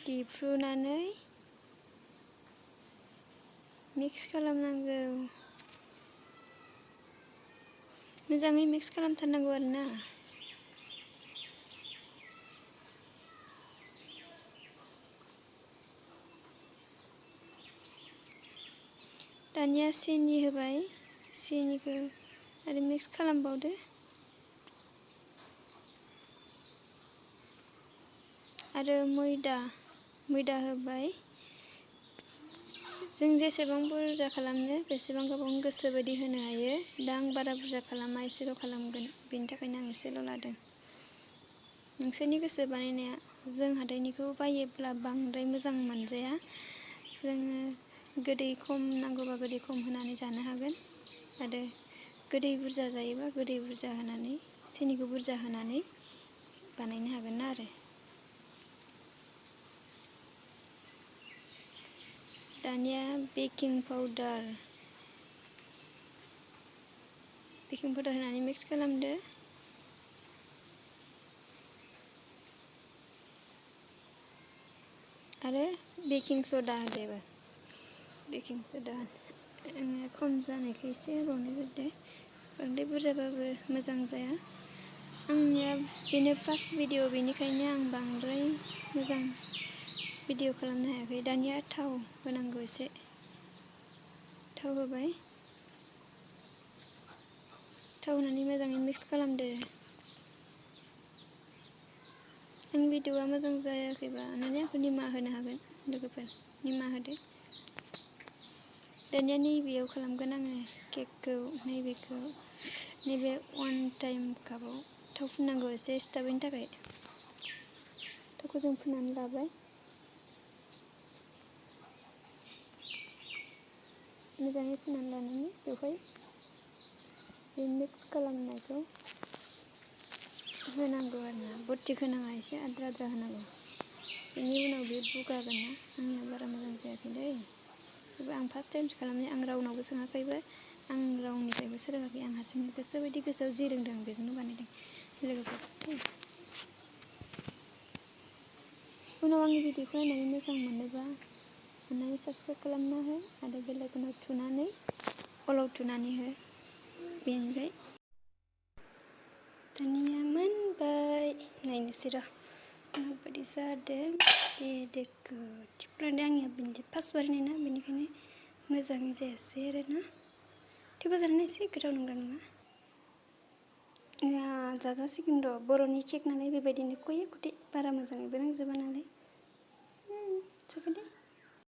दिफ्रुनानै mix खालामनांगौ। मोजाङै mix खालामथारनांगौ आरोना। दानिया सिनि होबाय, सिनिखौ आरो मिक्स खालामबावदो। आरो मैदा होबाय। जों जेसेबां बुरजा खालामनो बेसेबां गोबां गोसो बायदि होनो हायो। दा आं बारा बुरजा खालामा, एसेल' खालामगोन। बेनि थाखायनो आं एसेल' लादों। नोंसोरनि गोसो बानायनाया। जों हाथाइनिखौ बायोब्ला बांद्राय मोजां मोनजाया। जोङो गोदै खम नांगौबा गोदै खम होनानै जानो हागोन। आरो गोदै बुरजा जायोबा गोदै बुरजा होनानै, सिनिखौ बुरजा होनानै बानायनो हागोन ना आरो। दानिया बेकिं पाउडार होनानै मिक्स खालामदो। आरो बेकिं सदा होदो। बेकिं सदा आङो खम जानायखाय एसे होबावनाय जादों। बांद्राय बुरजाबाबो मोजां जाया। आंनिया बेनो फार्स्ट भिडिअ, बेनिखायनो आं बांद्राय मोजां भिडिअ खालामनो हायाखै। दानिया थाव होनांगौ एसे। थाव होबाय। थाव होनानै मोजाङै मिक्स खालामदो। आं भिडिअआ मोजां जायाखैबा अननानै आंखौ निमाहा होनो हागोन लोगोफोर, निमाहा होदो। दानिया नैबेयाव खालामगोन आङो केकखौ। नैबे वान टाइम कापाव थाव फुननांगौ एसे सिथाबैनि थाखाय। थावखौ जों फुननानै लाबाय। मोजाङै फुननानै लानानै बेवहाय बे मिक्स खालामनायखौ होनांगौ आरोना। बटिक होनाङा, एसे आद्रा आद्रा होनांगौ। बेनि उनाव बे बुगागोन ना। आंनिया बारा मोजां जायाखै दै। आं फार्स्ट टाइमसो खालामनाय। आं रावनावबो सोङाखैबो, आं रावनिफ्रायबो सोलोङाखै। आं हारसिंनो गोसोबायदि गोसोआव जि रोंदों आं बेजोंनो बानायदों लोगोफोर। उनाव आंनि भिडिअखौ नायनानै मोजां मोनोबा अननानै साबस्क्राइब खालामना हो आरो बेल आइकनाव थुनानै अलाव थुनानै हो। बेनिफ्राय दानिया मोनबाय। नायनोसै र' माबायदि जादों। देखो थिफुनानै आंनिया बेनिफ्राय फार्स्ट बानायनाय ना, बेनिखायनो मोजाङै जायासै आरोना। थेवबो जानानै एसे गोथाव नंगौ नङा। जाजासिगोन र'। बर'नि केक नालाय बेबायदिनो कये कथे बारा मोजाङैबो नांजोबा नालाय। जाबाय दे।